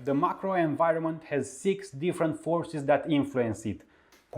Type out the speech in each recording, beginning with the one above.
The macro environment has 6 different forces that influence it.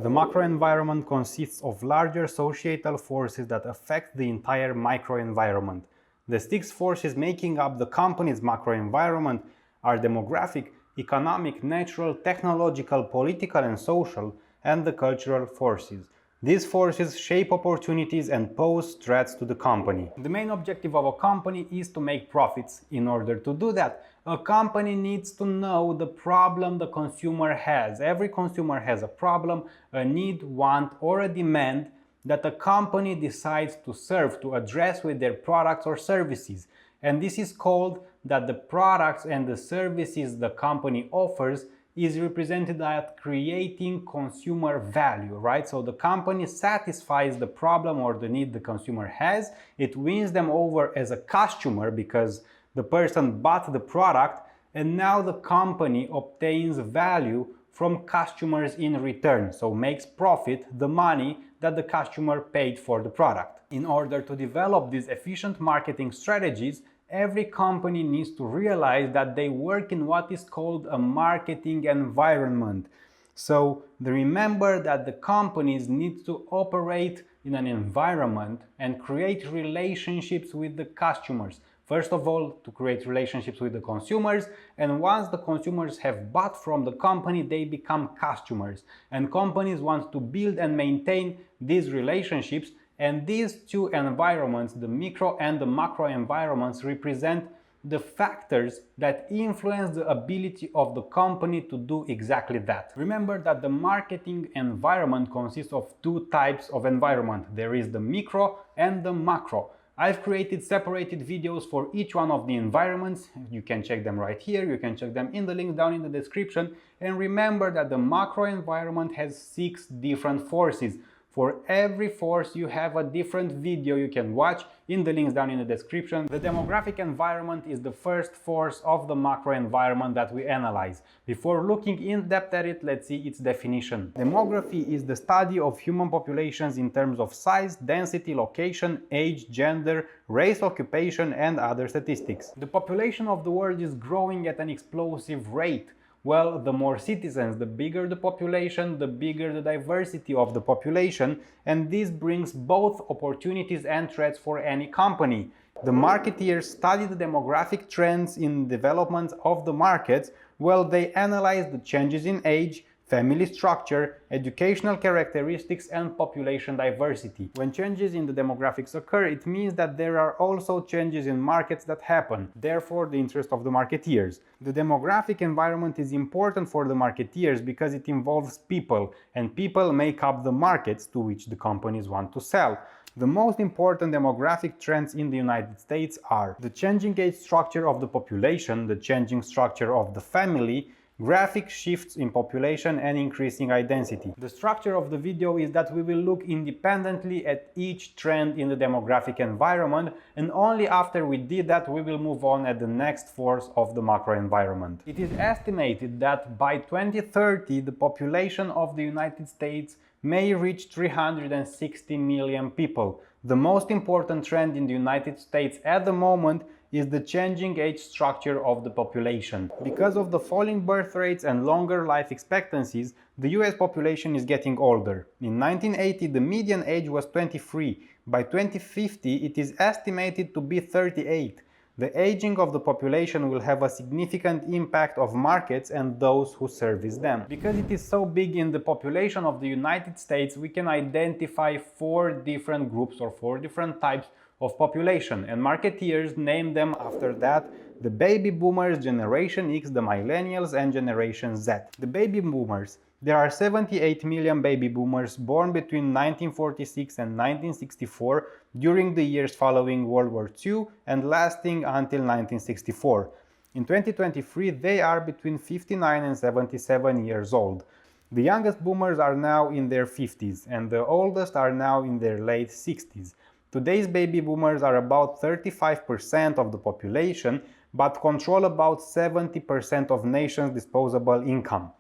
The macro environment consists of larger societal forces that affect the entire microenvironment. The 6 forces making up the company's macro environment are demographic, economic, natural, technological, political and social, and the cultural forces. These forces shape opportunities and pose threats to the company. The main objective of a company is to make profits. In order to do that, a company needs to know the problem the consumer has. Every consumer has a problem, a need, want, or a demand that a company decides to serve, to address with their products or services. And this is called that the products and the services the company offers is represented at creating consumer value, right? So the company satisfies the problem or the need the consumer has. It wins them over as a customer because the person bought the product, and now the company obtains value from customers in return, so makes profit, the money that the customer paid for the product. In order to develop these efficient marketing strategies, every company needs to realize that they work in what is called a marketing environment. So remember that the companies need to operate in an environment and create relationships with the customers. First of all, to create relationships with the consumers, and once the consumers have bought from the company, they become customers. And companies want to build and maintain these relationships. And these two environments, the micro and the macro environments, represent the factors that influence the ability of the company to do exactly that. Remember that the marketing environment consists of 2 types of environment. There is the micro and the macro. I've created separated videos for each one of the environments. You can check them right here, you can check them in the links down in the description. And remember that the macro environment has 6 different forces. For every force you have a different video you can watch in the links down in the description. The demographic environment is the first force of the macro environment that we analyze. Before looking in depth at it, let's see its definition. Demography is the study of human populations in terms of size, density, location, age, gender, race, occupation and other statistics. The population of the world is growing at an explosive rate. Well, the more citizens, the bigger the population, the bigger the diversity of the population, and this brings both opportunities and threats for any company. The marketeers study the demographic trends in development of the markets. Well, they analyze the changes in age, family structure, educational characteristics and population diversity. When changes in the demographics occur, it means that there are also changes in markets that happen, therefore the interest of the marketeers. The demographic environment is important for the marketeers because it involves people, and people make up the markets to which the companies want to sell. The most important demographic trends in the United States are the changing age structure of the population, the changing structure of the family, graphic shifts in population and increasing density. The structure of the video is that we will look independently at each trend in the demographic environment, and only after we did that we will move on at the next force of the macro environment. It is estimated that by 2030 the population of the United States may reach 360 million people. The most important trend in the United States at the moment is the changing age structure of the population. Because of the falling birth rates and longer life expectancies, the US population is getting older. In 1980, the median age was 23. By 2050, it is estimated to be 38. The aging of the population will have a significant impact of markets and those who service them. Because it is so big in the population of the United States, we can identify 4 different groups or 4 different types of population, and marketeers name them after that: the baby boomers, Generation X, the Millennials and Generation Z. The baby boomers. There are 78 million baby boomers born between 1946 and 1964 during the years following World War II and lasting until 1964. In 2023, they are between 59 and 77 years old. The youngest boomers are now in their 50s and the oldest are now in their late 60s. Today's baby boomers are about 35% of the population, but control about 70% of nation's disposable income.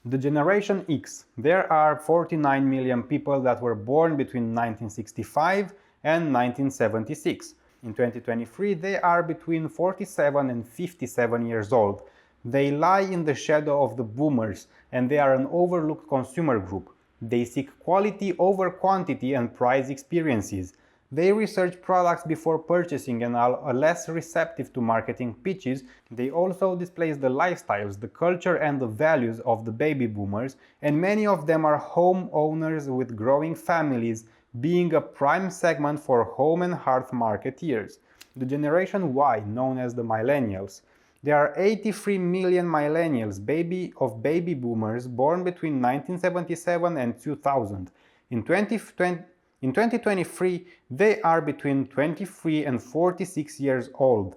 The Generation X. There are 49 million people that were born between 1965 and 1976. In 2023, they are between 47 and 57 years old. They lie in the shadow of the boomers, and they are an overlooked consumer group. They seek quality over quantity and price experiences. They research products before purchasing and are less receptive to marketing pitches. They also display the lifestyles, the culture and the values of the baby boomers, and many of them are homeowners with growing families, being a prime segment for home and hearth marketeers. The Generation Y, known as the Millennials. There are 83 million millennials, baby boomers born between 1977 and 2000. In 2023, they are between 23 and 46 years old.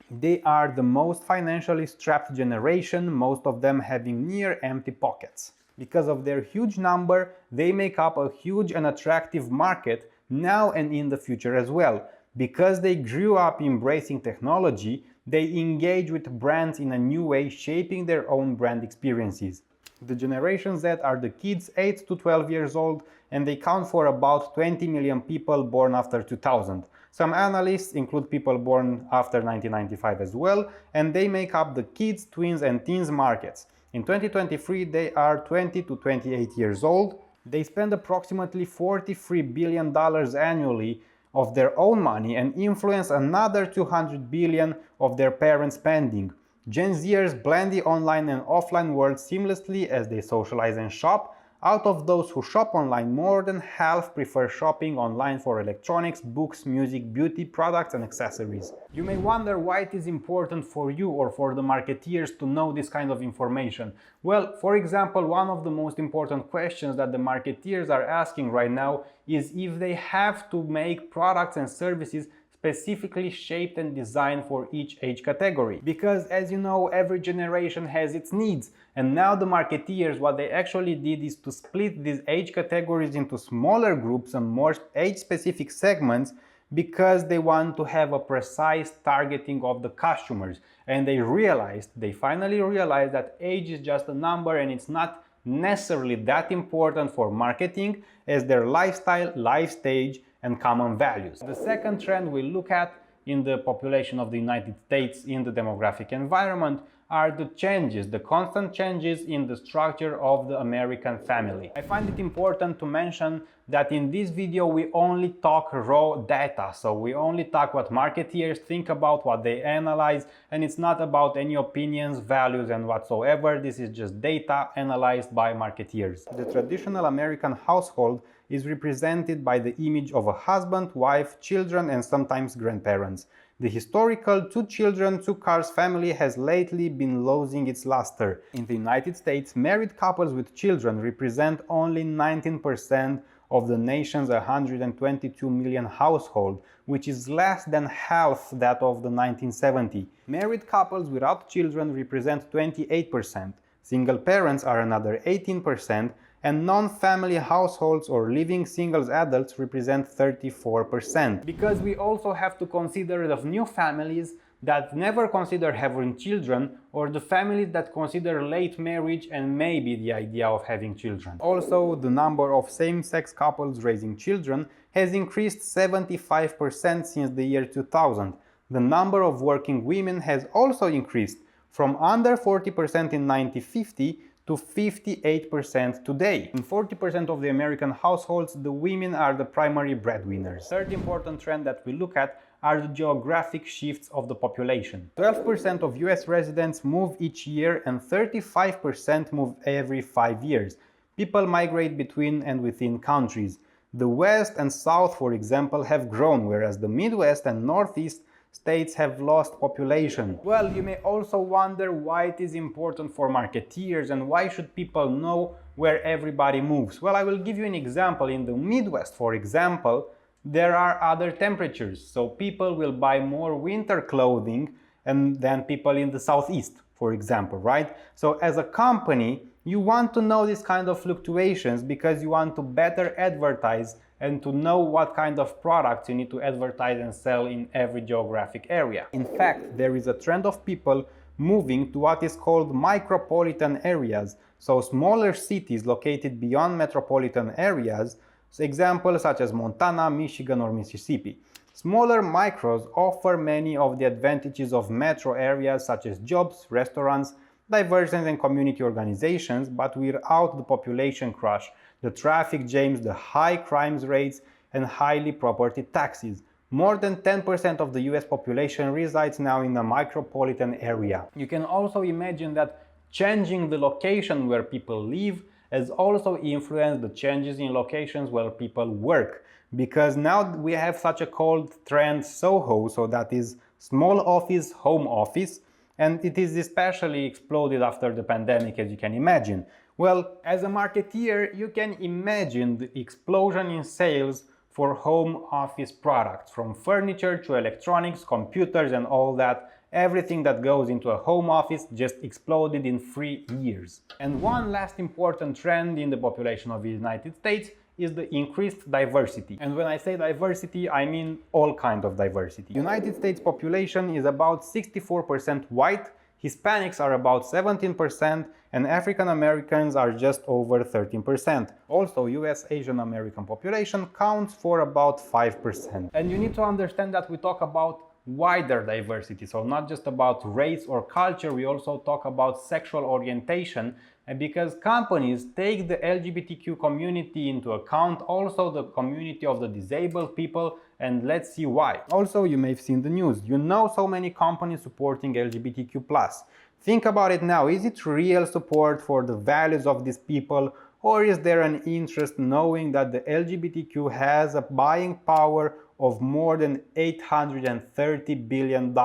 They are the most financially strapped generation, most of them having near empty pockets. Because of their huge number, they make up a huge and attractive market now and in the future as well. Because they grew up embracing technology, they engage with brands in a new way, shaping their own brand experiences. The Generation Z are the kids 8 to 12 years old, and they count for about 20 million people born after 2000. Some analysts include people born after 1995 as well, and they make up the kids, tweens and teens markets. In 2023, they are 20 to 28 years old. They spend approximately $43 billion annually of their own money and influence another 200 billion of their parents' spending. Gen Zers blend the online and offline world seamlessly as they socialize and shop. Out of those who shop online, more than half prefer shopping online for electronics, books, music, beauty products and accessories. You may wonder why it is important for you or for the marketeers to know this kind of information. Well, for example, one of the most important questions that the marketeers are asking right now is if they have to make products and services specifically shaped and designed for each age category. Because as you know, every generation has its needs, and now the marketeers, what they actually did is to split these age categories into smaller groups and more age-specific segments, because they want to have a precise targeting of the customers. And they finally realized that age is just a number and it's not necessarily that important for marketing as their lifestyle, life stage, and common values. The second trend we look at in the population of the United States in the demographic environment are the changes, the constant changes in the structure of the American family. I find it important to mention that in this video we only talk raw data, so we only talk what marketeers think about, what they analyze, and it's not about any opinions, values and whatsoever. This is just data analyzed by marketeers. The traditional American household is represented by the image of a husband, wife, children and sometimes grandparents. The historical 2 children, 2 cars family has lately been losing its luster. In the United States, married couples with children represent only 19% of the nation's 122 million household, which is less than half that of the 1970. Married couples without children represent 28%. Single parents are another 18%, and non-family households or living singles adults represent 34%. Because we also have to consider the new families that never consider having children, or the families that consider late marriage and maybe the idea of having children. Also, the number of same-sex couples raising children has increased 75% since the year 2000. The number of working women has also increased from under 40% in 1950 to 58% today. In 40% of the American households, the women are the primary breadwinners. Third important trend that we look at are the geographic shifts of the population. 12% of US residents move each year and 35% move every 5 years. People migrate between and within countries. The West and South, for example, have grown, whereas the Midwest and Northeast states have lost population. Well, you may also wonder why it is important for marketeers and why should people know where everybody moves. Well, I will give you an example. In the Midwest, for example, there are other temperatures, so people will buy more winter clothing than people in the Southeast, for example, right? So as a company, you want to know this kind of fluctuations because you want to better advertise and to know what kind of products you need to advertise and sell in every geographic area. In fact, there is a trend of people moving to what is called micropolitan areas, so smaller cities located beyond metropolitan areas, so examples such as Montana, Michigan or Mississippi. Smaller micros offer many of the advantages of metro areas such as jobs, restaurants, diversions and community organizations, but without the population crush, the traffic jams, the high crime rates, and highly property taxes. More than 10% of the US population resides now in a micropolitan area. You can also imagine that changing the location where people live has also influenced the changes in locations where people work, because now we have such a called trend SOHO, so that is small office, home office, and it is especially exploded after the pandemic, as you can imagine. Well, as a marketeer, you can imagine the explosion in sales for home office products, from furniture to electronics, computers and all that. Everything that goes into a home office just exploded in 3 years. And one last important trend in the population of the United States is the increased diversity. And when I say diversity, I mean all kinds of diversity. United States population is about 64% white, Hispanics are about 17%, and African Americans are just over 13%. Also, US Asian American population counts for about 5%. And you need to understand that we talk about wider diversity, so not just about race or culture, we also talk about sexual orientation, and because companies take the LGBTQ community into account, also the community of the disabled people, and let's see why. Also, you may have seen the news, you know, so many companies supporting LGBTQ+. Think about it now, is it real support for the values of these people, or is there an interest knowing that the LGBTQ has a buying power of more than $830 billion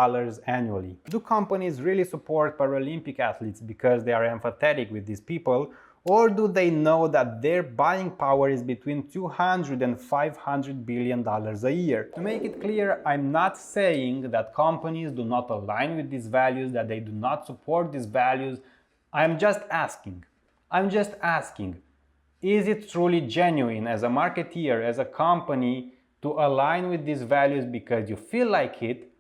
annually? Do companies really support Paralympic athletes because they are empathetic with these people, or do they know that their buying power is between $200 and $500 billion a year? To make it clear, I'm not saying that companies do not align with these values, that they do not support these values. I'm just asking, is it truly genuine as a marketeer, as a company, to align with these values because you feel like it,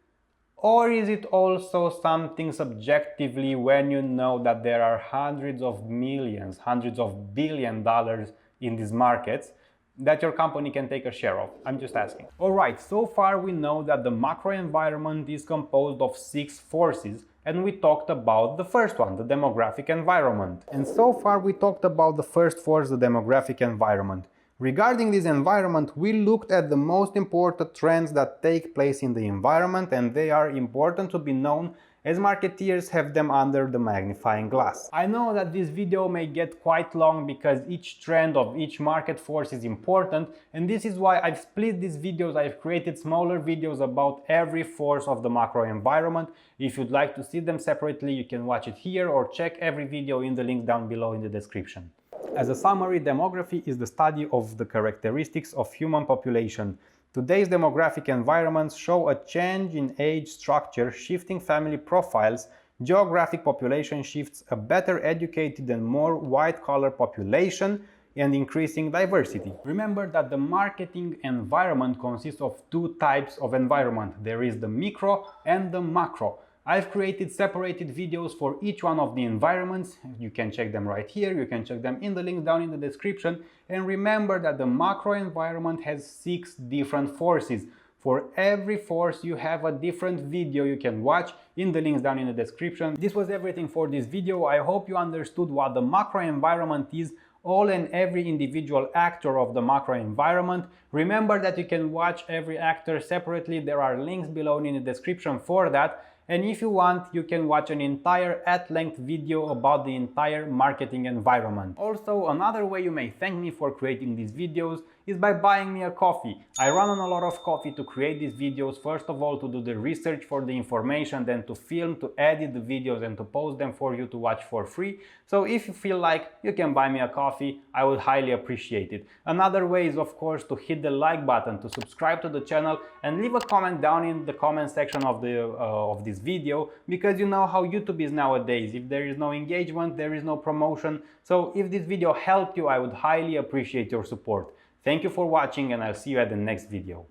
or is it also something subjectively when you know that there are hundreds of millions, hundreds of billion dollars in these markets that your company can take a share of? I'm just asking. Alright, so far we know that the macro environment is composed of 6 forces, and we talked about the first one, the demographic environment. And so far we talked about the first force, the demographic environment. Regarding this environment, we looked at the most important trends that take place in the environment, and they are important to be known as marketeers have them under the magnifying glass. I know that this video may get quite long because each trend of each market force is important, and this is why I've split these videos. I've created smaller videos about every force of the macro environment. If you'd like to see them separately, you can watch it here or check every video in the link down below in the description. As a summary, demography is the study of the characteristics of human population. Today's demographic environments show a change in age structure, shifting family profiles, geographic population shifts, a better educated and more white-collar population, and increasing diversity. Remember that the marketing environment consists of 2 types of environment. There is the micro and the macro. I've created separated videos for each one of the environments. You can check them right here, you can check them in the link down in the description. And remember that the macro environment has 6 different forces. For every force you have a different video you can watch in the links down in the description. This was everything for this video. I hope you understood what the macro environment is, all and every individual actor of the macro environment. Remember that you can watch every actor separately. There are links below in the description for that. And if you want, you can watch an entire at-length video about the entire marketing environment. Also, another way you may thank me for creating these videos is by buying me a coffee. I run on a lot of coffee to create these videos, first of all to do the research for the information, then to film, to edit the videos and to post them for you to watch for free. So if you feel like you can buy me a coffee, I would highly appreciate it. Another way is of course to hit the like button, to subscribe to the channel and leave a comment down in the comment section of this video, because you know how YouTube is nowadays. If there is no engagement, there is no promotion. So if this video helped you, I would highly appreciate your support. Thank you for watching, and I'll see you at the next video.